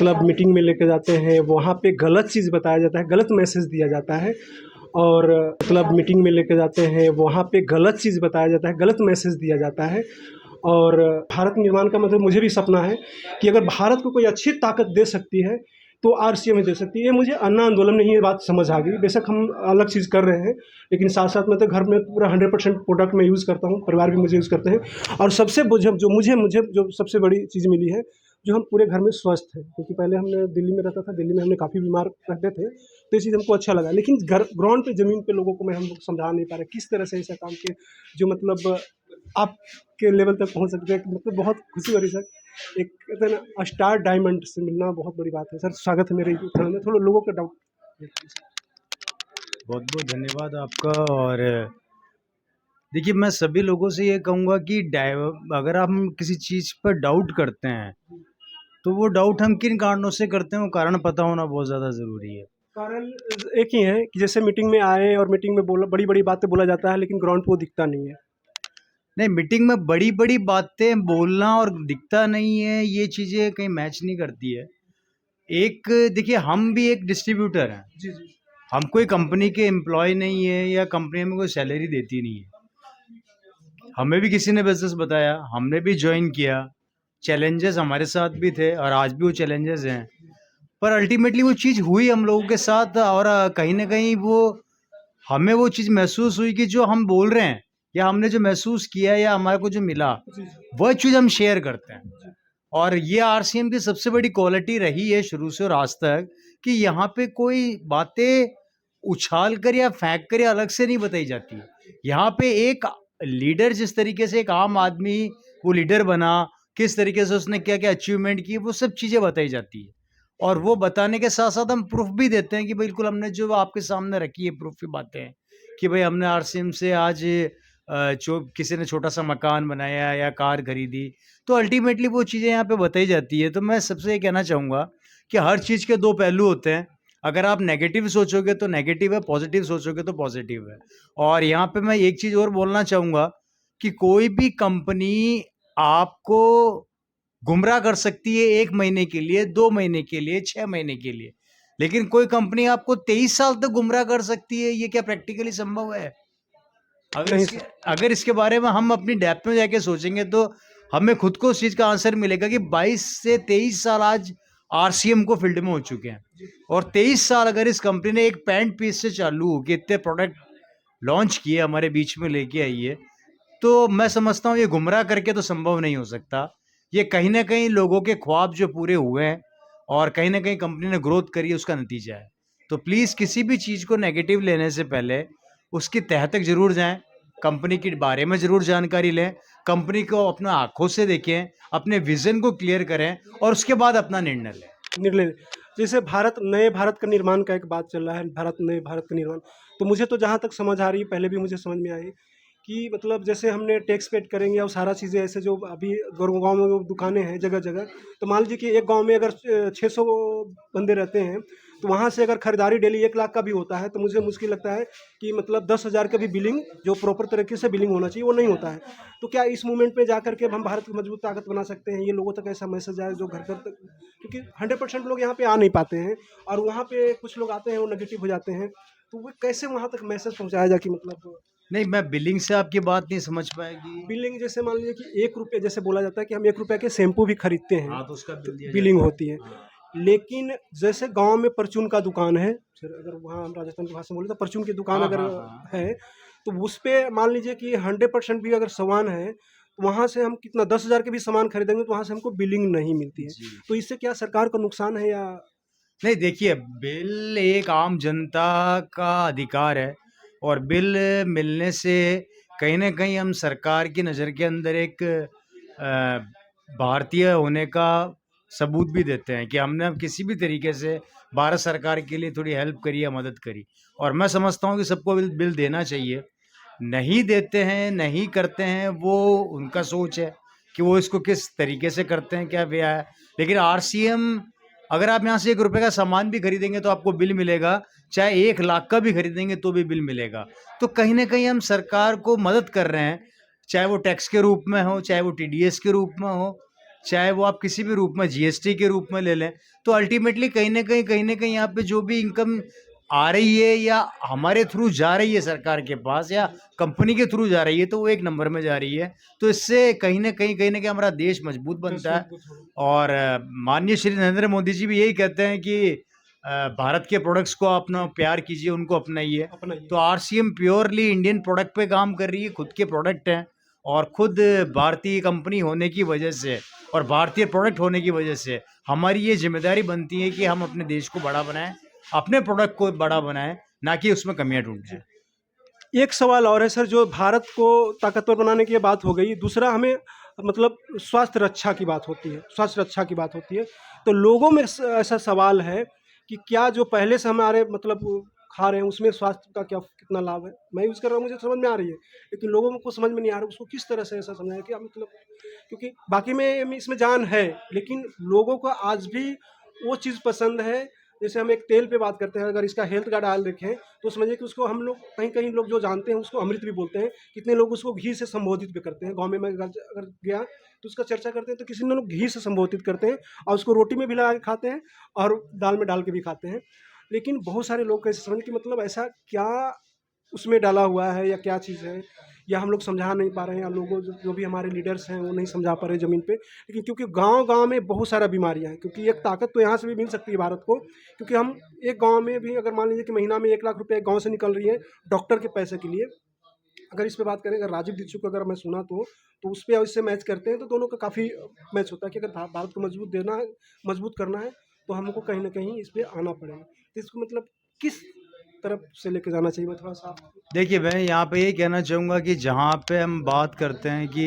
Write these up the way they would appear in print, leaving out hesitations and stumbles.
मतलब मीटिंग में लेके जाते हैं, वहाँ पे गलत चीज़ बताया जाता है, गलत मैसेज दिया जाता है। और मतलब मीटिंग में लेके जाते हैं, वहाँ पे गलत चीज़ बताया जाता है, गलत मैसेज दिया जाता है। और भारत निर्माण का मतलब मुझे भी सपना है कि अगर भारत को कोई अच्छी ताकत दे सकती है तो आरसीएम ही दे सकती है। ये मुझे अन्ना आंदोलन में ही ये बात समझ आ गई। बेशक हम अलग चीज़ कर रहे हैं, लेकिन साथ साथ में तो घर में पूरा 100% प्रोडक्ट मैं यूज़ करता हूँ, परिवार भी मुझे यूज़ करते हैं। और सबसे जो मुझे मुझे जो सबसे बड़ी चीज़ मिली है, जो हम पूरे घर में स्वस्थ हैं, क्योंकि पहले हमने दिल्ली में रहता था, दिल्ली में हमने काफ़ी बीमार रहते थे, तो ये चीज़ हमको अच्छा लगा। लेकिन घर ग्राउंड पे ज़मीन पे लोगों को हम लोग समझा नहीं पा रहे किस तरह से ऐसा काम किए जो मतलब आपके लेवल तक पहुँच सकते हैं। मतलब बहुत खुशी हो रही सर, एक कहते हैं ना स्टार डायमंड से मिलना बहुत बड़ी बात है। सर स्वागत है मेरे चैनल में। थोड़ा लोगों का डाउट। बहुत बहुत धन्यवाद आपका। और देखिए, मैं सभी लोगों से ये कहूँगा कि अगर हम किसी चीज़ पर डाउट करते हैं तो वो डाउट हम किन कारणों से करते हैं, वो कारण पता होना बहुत ज़्यादा ज़रूरी है। कारण एक ही है कि जैसे मीटिंग में आए और मीटिंग में बोला बड़ी बड़ी बातें बोला जाता है, लेकिन ग्राउंड पे वो दिखता नहीं है। नहीं, मीटिंग में बड़ी बड़ी बातें बोलना और दिखता नहीं है, ये चीज़ें कहीं मैच नहीं करती है। एक देखिए, हम भी एक डिस्ट्रीब्यूटर हैं। जी जी। हम कोई कंपनी के एम्प्लॉय नहीं है या कंपनी हमें कोई सैलरी देती नहीं है। हमें भी किसी ने बिजनेस बताया, हमने भी ज्वाइन किया। चैलेंजेस हमारे साथ भी थे और आज भी वो चैलेंजेस हैं, पर अल्टीमेटली वो चीज़ हुई हम लोगों के साथ। और कहीं ना कहीं वो हमें वो चीज़ महसूस हुई कि जो हम बोल रहे हैं या हमने जो महसूस किया या हमारे को जो मिला, जी वह चीज़ हम शेयर करते हैं। जी। और ये आरसीएम की सबसे बड़ी क्वालिटी रही है शुरू से और आज तक, कि यहाँ पे कोई बातें उछाल कर या फेंक कर या अलग से नहीं बताई जाती है। यहाँ पे एक लीडर, जिस तरीके से एक आम आदमी वो लीडर बना, किस तरीके से उसने क्या क्या अचीवमेंट की, वो सब चीज़ें बताई जाती है। और वो बताने के साथ साथ हम प्रूफ भी देते हैं कि बिल्कुल हमने जो आपके सामने रखी है प्रूफ की बातें हैं कि भाई हमने आरसीएम से आज जो किसी ने छोटा सा मकान बनाया या कार खरीदी, तो अल्टीमेटली वो चीज़ें यहाँ पे बताई जाती है। तो मैं सबसे ये कहना चाहूँगा कि हर चीज़ के दो पहलू होते हैं। अगर आप नेगेटिव सोचोगे तो नेगेटिव है, पॉजिटिव सोचोगे तो पॉजिटिव है। और यहाँ पे मैं एक चीज़ और बोलना चाहूँगा कि कोई भी कंपनी आपको गुमराह कर सकती है 1 महीने के लिए, 2 महीने के लिए, 6 महीने के लिए। लेकिन कोई कंपनी आपको 23 साल तक गुमराह कर सकती है, ये क्या प्रैक्टिकली संभव है? अगर नहीं इसके सर। अगर इसके बारे में हम अपनी डेप्थ में जाके सोचेंगे तो हमें खुद को उस चीज़ का आंसर मिलेगा कि 22 से 23 साल आज आरसीएम को फील्ड में हो चुके हैं। और 23 साल अगर इस कंपनी ने एक पैंट पीस से चालू होके इतने प्रोडक्ट लॉन्च किए, हमारे बीच में लेके आई है, तो मैं समझता हूँ ये गुमराह करके तो संभव नहीं हो सकता। ये कहीं न कहीं लोगों के ख्वाब जो पूरे हुए हैं और कहीं न कहीं कंपनी ने ग्रोथ करी है, उसका नतीजा है। तो प्लीज़ किसी भी चीज़ को नेगेटिव लेने से पहले उसकी तह तक ज़रूर जाएँ, कंपनी के बारे में ज़रूर जानकारी लें, कंपनी को अपना आँखों से देखें, अपने विज़न को क्लियर करें और उसके बाद अपना निर्णय लें। निर्णय जैसे नए भारत का निर्माण का एक बात चल रहा है, नए भारत का निर्माण। तो मुझे तो जहाँ तक समझ आ रही है, पहले भी मुझे समझ में आई कि मतलब जैसे हमने टैक्स पेड करेंगे और सारा चीज़ें ऐसे जो अभी गाँव में जो दुकानें हैं जगह जगह, तो मान लीजिए कि एक गांव में अगर 600 बंदे रहते हैं, तो वहाँ से अगर खरीदारी डेली 1 लाख का भी होता है, तो मुझे मुश्किल लगता है कि मतलब 10,000 का भी बिलिंग जो प्रॉपर तरीके से बिलिंग होना चाहिए वो नहीं होता है। तो क्या इस मूवमेंट पे जा करके हम भारत की मजबूत ताकत बना सकते हैं? ये लोगों तक ऐसा मैसेज आए जो घर घर तक, क्योंकि 100% लोग यहाँ पे आ नहीं पाते हैं और वहाँ पे कुछ लोग आते हैं वो नेगेटिव हो जाते हैं। तो वो कैसे वहाँ तक मैसेज पहुँचाया जाए कि मतलब नहीं, मैं बिलिंग से आपकी बात नहीं समझ पाएगी। बिलिंग जैसे मान लीजिए कि 1 रुपये, जैसे बोला जाता है कि हम 1 रुपये के शैम्पू भी खरीदते हैं, हाँ, तो उसका तो बिल दिया बिलिंग जाता होती है। है। हाँ। लेकिन जैसे गांव में परचून का दुकान है, फिर अगर वहाँ हम राजस्थान की भाषा में बोले तो परचून की दुकान हाँ, अगर हाँ, हाँ। है, तो उस पे मान लीजिए कि 100% भी अगर सामान है, तो वहाँ से हम कितना 10,000 के भी सामान खरीदेंगे तो वहाँ से हमको बिलिंग नहीं मिलती है। जी। तो इससे क्या सरकार को नुकसान है या नहीं, देखिए, बिल एक आम जनता का अधिकार है और बिल मिलने से कहीं न कहीं हम सरकार की नज़र के अंदर एक भारतीय होने का सबूत भी देते हैं कि हमने अब किसी भी तरीके से भारत सरकार के लिए थोड़ी हेल्प करी या मदद करी। और मैं समझता हूँ कि सबको बिल बिल देना चाहिए। नहीं देते हैं, नहीं करते हैं, वो उनका सोच है कि वो इसको किस तरीके से करते हैं, क्या वे है। लेकिन आरसीएम, अगर आप यहाँ से 1 रुपए का सामान भी खरीदेंगे तो आपको बिल मिलेगा, चाहे 1 लाख का भी खरीदेंगे तो भी बिल मिलेगा। तो कहीं न कहीं हम सरकार को मदद कर रहे हैं, चाहे वो टैक्स के रूप में हो, चाहे वो टीडीएस के रूप में हो। चाहे वो आप किसी भी रूप में जीएसटी के रूप में ले लें, तो अल्टीमेटली कहीं ना कहीं यहाँ पे जो भी इनकम आ रही है या हमारे थ्रू जा रही है सरकार के पास या कंपनी के थ्रू जा रही है, तो वो एक नंबर में जा रही है। तो इससे कहीं ना कहीं हमारा देश मजबूत बनता है। और माननीय श्री नरेंद्र मोदी जी भी यही कहते हैं कि भारत के प्रोडक्ट्स को अपना प्यार कीजिए, उनको अपनाइए। अपनाइए। तो आरसीएम प्योरली इंडियन प्रोडक्ट पे काम कर रही है, खुद के प्रोडक्ट हैं, और खुद भारतीय कंपनी होने की वजह से और भारतीय प्रोडक्ट होने की वजह से हमारी ये जिम्मेदारी बनती है कि हम अपने देश को बड़ा बनाएं, अपने प्रोडक्ट को बड़ा बनाएं, ना कि उसमें कमियां ढूंढें। एक सवाल और है सर, जो भारत को ताकतवर बनाने की ये बात हो गई, दूसरा हमें मतलब स्वास्थ्य रक्षा की बात होती है, स्वास्थ्य रक्षा की बात होती है। तो लोगों में ऐसा सवाल है कि क्या जो पहले से हमारे मतलब खा रहे हैं उसमें स्वास्थ्य का क्या कितना लाभ है। मैं यूज़ कर रहा हूँ, मुझे समझ में आ रही है, लेकिन लोगों को समझ में नहीं आ रहा उसको किस तरह से ऐसा समझाएं कि मतलब, क्योंकि बाकी में इसमें जान है, लेकिन लोगों को आज भी वो चीज़ पसंद है। जैसे हम एक तेल पे बात करते हैं, अगर इसका हेल्थ का डाल रखें तो समझिए कि उसको हम लोग कहीं कहीं लोग जो जानते हैं उसको अमृत भी बोलते हैं, कितने लोग उसको घी से संबोधित भी करते हैं। गाँव में मैं अगर गया तो उसका चर्चा करते हैं तो किसी ने लोग घी से संबोधित करते हैं और उसको रोटी में भी लगा के खाते हैं और दाल में डाल के भी खाते हैं। लेकिन बहुत सारे लोग कैसे समझ कि मतलब ऐसा क्या उसमें डाला हुआ है या क्या चीज़ है, या हम लोग समझा नहीं पा रहे हैं, या लोगों जो भी हमारे लीडर्स हैं वो नहीं समझा पा रहे ज़मीन पे। लेकिन क्योंकि गांव-गांव में बहुत सारा बीमारियां हैं, क्योंकि एक ताकत तो यहाँ से भी मिल सकती है भारत को, क्योंकि हम एक गांव में भी अगर मान लीजिए कि महीना में 1 लाख रुपये एक गाँव से निकल रही है डॉक्टर के पैसे के लिए। अगर इस पे बात करें, अगर राजीव दीक्षित को अगर मैं सुना तो उस पे और इससे मैच करते हैं तो दोनों का काफ़ी मैच होता है कि अगर भारत को मजबूत करना है तो हमको कहीं ना कहीं इस पे आना पड़ेगा। तो इसको मतलब किस तरफ से लेके जाना चाहिए, मैं थोड़ा सा देखिए, मैं यहाँ पे ये कहना चाहूँगा कि जहाँ पे हम बात करते हैं कि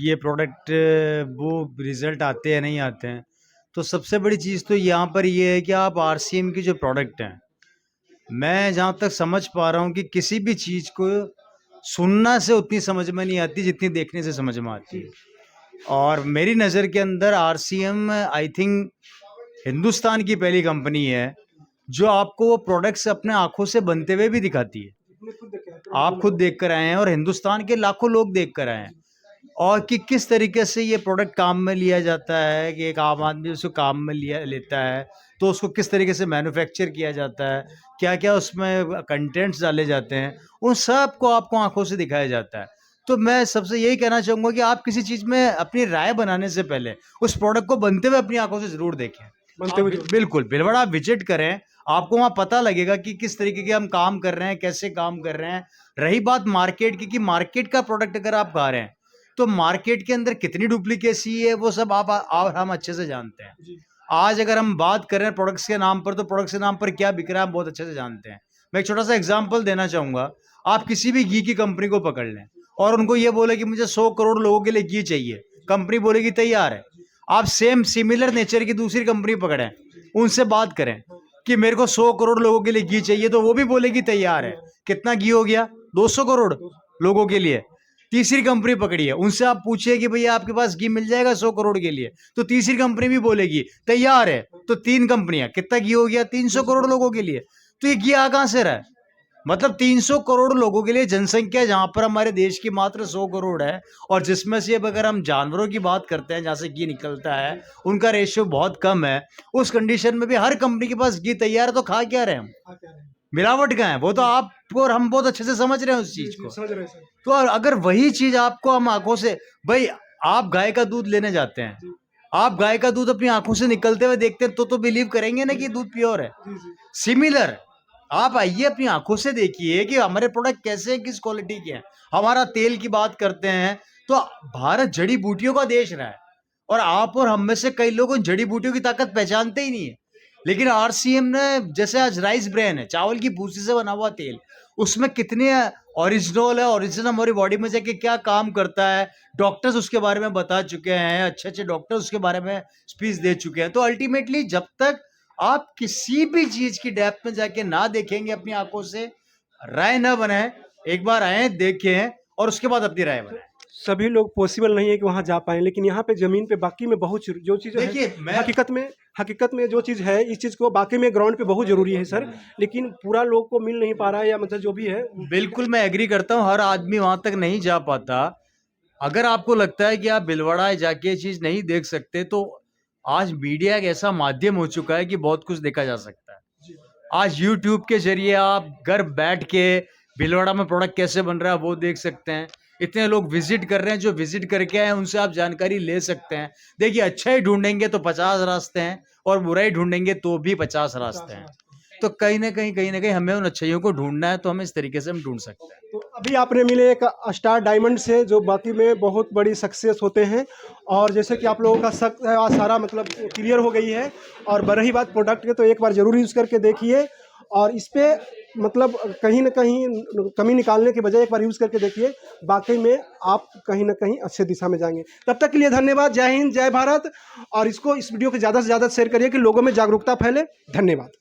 ये प्रोडक्ट वो रिज़ल्ट आते हैं नहीं आते हैं, तो सबसे बड़ी चीज़ तो यहाँ पर ये है कि आप आरसीएम की जो प्रोडक्ट हैं, मैं जहाँ तक समझ पा रहा हूँ कि किसी भी चीज़ को सुनना से उतनी समझ में नहीं आती जितनी देखने से समझ में आती है। और मेरी नज़र के अंदर आरसीएम आई थिंक हिंदुस्तान की पहली कंपनी है जो आपको वो प्रोडक्ट्स अपने आंखों से बनते हुए भी दिखाती है। आप खुद देख कर आए हैं और हिंदुस्तान के लाखों लोग देख कर आए हैं, और कि किस तरीके से ये प्रोडक्ट काम में लिया जाता है, कि एक आम आदमी उसको काम में लेता है तो उसको किस तरीके से मैन्युफैक्चर किया जाता है, क्या क्या उसमें कंटेंट्स डाले जाते हैं, उन सब को आपको आंखों से दिखाया जाता है। तो मैं सबसे यही कहना चाहूँगा कि आप किसी चीज़ में अपनी राय बनाने से पहले उस प्रोडक्ट को बनते हुए अपनी आंखों से ज़रूर देखें। बनते हुए बिल्कुल बिल्कुल आप विजिट करें, आपको वहाँ पता लगेगा कि किस तरीके के हम काम कर रहे हैं, कैसे काम कर रहे हैं। रही बात मार्केट की, कि मार्केट का प्रोडक्ट अगर आप खा रहे हैं तो मार्केट के अंदर कितनी डुप्लीकेसी है वो सब आप और हम अच्छे से जानते हैं। आज अगर हम बात करें प्रोडक्ट्स के नाम पर, तो प्रोडक्ट्स के नाम पर क्या बिक रहा है हम बहुत अच्छे से जानते हैं। मैं एक छोटा सा एग्जांपल देना चाहूँगा। आप किसी भी घी की कंपनी को पकड़ लें और उनको ये बोले कि मुझे 100 करोड़ लोगों के लिए घी चाहिए, कंपनी बोलेगी तैयार है। आप सेम सिमिलर नेचर की दूसरी कंपनी पकड़ें, उनसे बात करें कि मेरे को 100 करोड़ लोगों के लिए घी चाहिए, तो वो भी बोलेगी तैयार है। कितना घी हो गया? 200 करोड़ लोगों के लिए। तीसरी कंपनी पकड़ी है, उनसे आप पूछिए कि भैया आपके पास घी मिल जाएगा 100 करोड़ के लिए, तो तीसरी कंपनी भी बोलेगी तैयार है। तो 3 कंपनियां, कितना घी हो गया? 300 करोड़ लोगों के लिए। तो ये घी आ कहां से रहा है? मतलब 300 करोड़ लोगों के लिए जनसंख्या, जहां पर हमारे देश की मात्र 100 करोड़ है, और जिसमें से अब अगर हम जानवरों की बात करते हैं जहां से घी निकलता है उनका रेशियो बहुत कम है, उस कंडीशन में भी हर कंपनी के पास घी तैयार है, तो खा क्या रहे हम? मिलावट का है वो तो आप और हम बहुत अच्छे से समझ रहे हैं उस चीज को। तो अगर वही चीज आपको हम आंखों से, भाई आप गाय का दूध लेने जाते हैं, आप गाय का दूध अपनी आंखों से निकलते हुए देखते हैं तो बिलीव करेंगे ना कि दूध प्योर है। सिमिलर आप आइए अपनी आंखों से देखिए कि हमारे प्रोडक्ट कैसे हैं, किस क्वालिटी के हैं। हमारा तेल की बात करते हैं तो भारत जड़ी बूटियों का देश रहा है, और आप और हम में से कई लोग उन जड़ी बूटियों की ताकत पहचानते ही नहीं है। लेकिन आरसीएम ने, जैसे आज राइस ब्रेन है, चावल की भूसी से बना हुआ तेल, उसमें कितने ओरिजिनल है, ओरिजिनल हमारी बॉडी में जाके क्या काम करता है, डॉक्टर्स उसके बारे में बता चुके हैं, अच्छे अच्छे डॉक्टर्स उसके बारे में स्पीच दे चुके हैं। तो अल्टीमेटली जब तक आप किसी भी चीज की डेप्थ में जाके ना देखेंगे, अपनी आंखों से राय ना बनाए, एक बार आए देखें और उसके बाद अपनी राय बनाए। सभी लोग पॉसिबल नहीं है कि वहाँ जा पाएं, लेकिन यहाँ पे ज़मीन पे बाकी में बहुत जो चीज़ देखिए, है हकीकत में जो चीज़ है, इस चीज़ को बाकी में ग्राउंड पे बहुत ज़रूरी है सर, लेकिन पूरा लोग को मिल नहीं पा रहा है, या मतलब जो भी है। बिल्कुल मैं एग्री करता हूँ, हर आदमी वहां तक नहीं जा पाता। अगर आपको लगता है कि आप भिलवाड़ा जाके ये चीज़ नहीं देख सकते, तो आज मीडिया एक ऐसा माध्यम हो चुका है कि बहुत कुछ देखा जा सकता है। आज यूट्यूब के ज़रिए आप घर बैठ के भिलवाड़ा में प्रोडक्ट कैसे बन रहा है वो देख सकते हैं। इतने लोग विज़िट कर रहे हैं, जो विज़िट करके आए हैं उनसे आप जानकारी ले सकते हैं। देखिए, अच्छा ही ढूँढेंगे तो 50 रास्ते हैं और बुरा ही ढूँढेंगे तो भी 50 रास्ते हैं। तो कहीं न कहीं हमें उन अच्छाइयों को ढूँढना है, तो हम इस तरीके से हम ढूँढ सकते हैं। तो अभी आपने मिले एक स्टार डायमंड से, जो बाकी में बहुत बड़ी सक्सेस होते हैं, और जैसे कि आप लोगों का सारा मतलब क्लियर हो गई है। और रही बात प्रोडक्ट के, तो एक बार ज़रूर यूज़ करके देखिए, और इस पे मतलब कहीं न कहीं कमी निकालने के बजाय एक बार यूज़ करके देखिए, वाक़ई में आप कहीं न कहीं अच्छे दिशा में जाएँगे। तब तक के लिए धन्यवाद। जय हिंद, जय भारत। और इस वीडियो को ज़्यादा से ज़्यादा शेयर करिए कि लोगों में जागरूकता फैले। धन्यवाद।